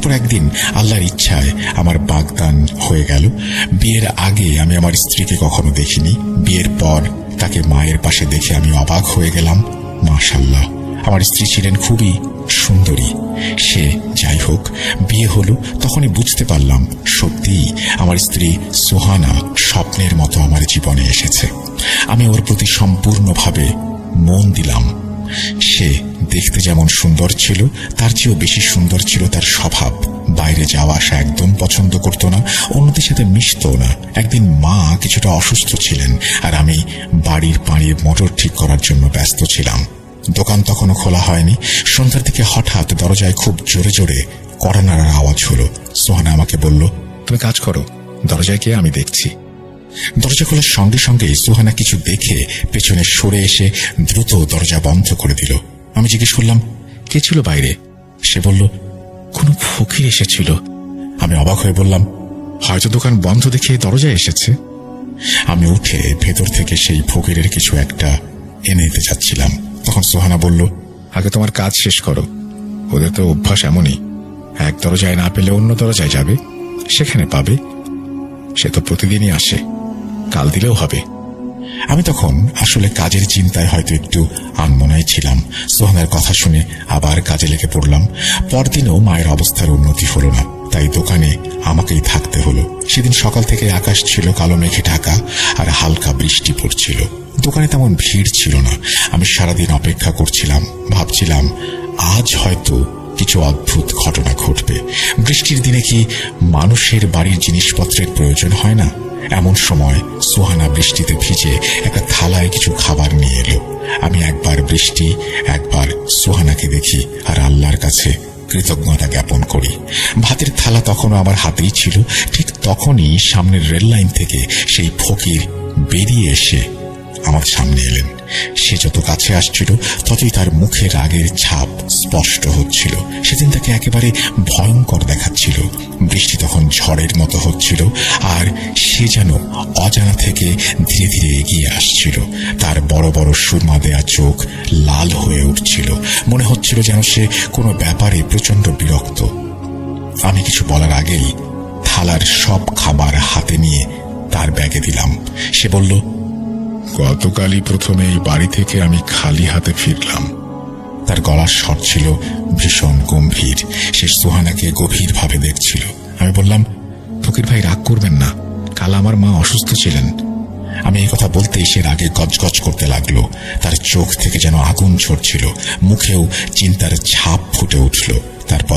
তারপর একদিন আল্লাহর ইচ্ছায় আমার বাগদান হয়ে গেল। বিয়ের আগে আমি আমার স্ত্রীকে কখনো দেখিনি। বিয়ের পর তাকে মায়ের পাশে দেখে আমি অবাক হয়ে গেলাম। মাশাআল্লাহ, আমার স্ত্রী ছিলেন খুবই সুন্দরী। সে যাই হোক, বিয়ে হলো তখনই বুঝতে পারলাম সত্যিই আমার স্ত্রী সুহানা স্বপ্নের মতো আমার জীবনে এসেছে। আমি ওর প্রতি সম্পূর্ণভাবে মন দিলাম। সে দেখতে যেমন সুন্দর ছিল, তার চেয়েও বেশি সুন্দর ছিল তার স্বভাব। বাইরে যাওয়া আসা একদম পছন্দ করত না, অন্যদের সাথে মিশতও না। একদিন মা কিছুটা অসুস্থ ছিলেন, আর আমি বাড়ির পানির মোটর ঠিক করার জন্য ব্যস্ত ছিলাম। দোকান তখনও খোলা হয়নি। সন্ধ্যার দিকে হঠাৎ দরজায় খুব জোরে জোরে কড়া নাড়ার আওয়াজ হলো। সোহানা আমাকে বলল, তুমি কাজ করো, দরজায় কে আমি দেখছি। দরজা খোলার সঙ্গে সঙ্গে সোহানা কিছু দেখে পেছনে সরে এসে দ্রুত দরজা বন্ধ করে দিল। আমি জিজ্ঞেস করলাম, কে ছিল বাইরে? সে বলল, কোনো ফকির এসেছিল। আমি অবাক হয়ে বললাম, হয়তো দোকান বন্ধ দেখে দরজায় এসেছে। আমি উঠে ভেতর থেকে সেই ফকিরের কিছু একটা এনে দিতে চাচ্ছিলাম। তখন সোহানা বলল, আগে তোমার কাজ শেষ করো। ওদের তো অভ্যাস এমনই, এক দরজায় না পেলে অন্য দরজায় যাবে, সেখানে পাবে। সে তো প্রতিদিনই আসে, কাল দিলেও হবে। আমি তখন আসলে কাজের চিন্তায় হয়তো একটু আনমনায় ছিলাম। সোহানার কথা শুনে আবার কাজে লেগে পড়লাম। পরদিনও মায়ের অবস্থার উন্নতি হলো না, তাই দোকানে আমাকেই থাকতে হলো। সেদিন সকাল থেকে আকাশ ছিল কালো মেঘে ঢাকা, আর হালকা বৃষ্টি পড়ছিল। দোকানে তেমন ভিড় ছিল না। আমি সারাদিন অপেক্ষা করছিলাম, ভাবছিলাম আজ হয়তো কিছু অদ্ভুত ঘটনা ঘটবে। বৃষ্টির দিনে কি মানুষের বাড়ির জিনিসপত্রের প্রয়োজন হয় না? এমন সময় সোহানা বৃষ্টিতে ভিজে একটা থালায় কিছু খাবার নিয়ে এলো। আমি একবার বৃষ্টি, একবার সোহানাকে দেখি আর আল্লাহর কাছে কৃতজ্ঞতা জ্ঞাপন করি। ভাতের থালা তখনও আমার হাতেই ছিল। ঠিক তখনই সামনের রেল লাইন থেকে সেই ফকির বেরিয়ে এসে আমার সামনে এলেন। সে যত কাছে আসছিল ততই তার মুখে রাগের ছাপ স্পষ্ট হচ্ছিল। সেদিন তাকে একেবারে ভয়ঙ্কর দেখাচ্ছিল। বৃষ্টি তখন ঝড়ের মতো হচ্ছিল, আর সে যেন অজানা থেকে ধীরে ধীরে এগিয়ে আসছিল। তার বড় বড় সুরমা দেয়া চোখ লাল হয়ে উঠছিল। মনে হচ্ছিল যেন সে কোনো ব্যাপারে প্রচন্ড বিরক্ত। আমি কিছু বলার আগেই থালার সব খাবার হাতে নিয়ে তার ব্যাগে দিলাম। সে বলল, গতকালই প্রথমে এই বাড়ি থেকে আমি খালি হাতে ফিরলাম। তার গলার স্বর ছিল ভীষণ গম্ভীর। সে সুহানাকে গভীরভাবে দেখছিল। আমি বললাম, ফকির ভাই রাগ করবেন না, কাল আমার মা অসুস্থ ছিলেন। আমি এই কথা বলতেই সে রাগে গজগজ করতে লাগলো। তার চোখ থেকে যেন আগুন ঝরছিল, মুখেও চিন্তার ছাপ ফুটে উঠল। তারপর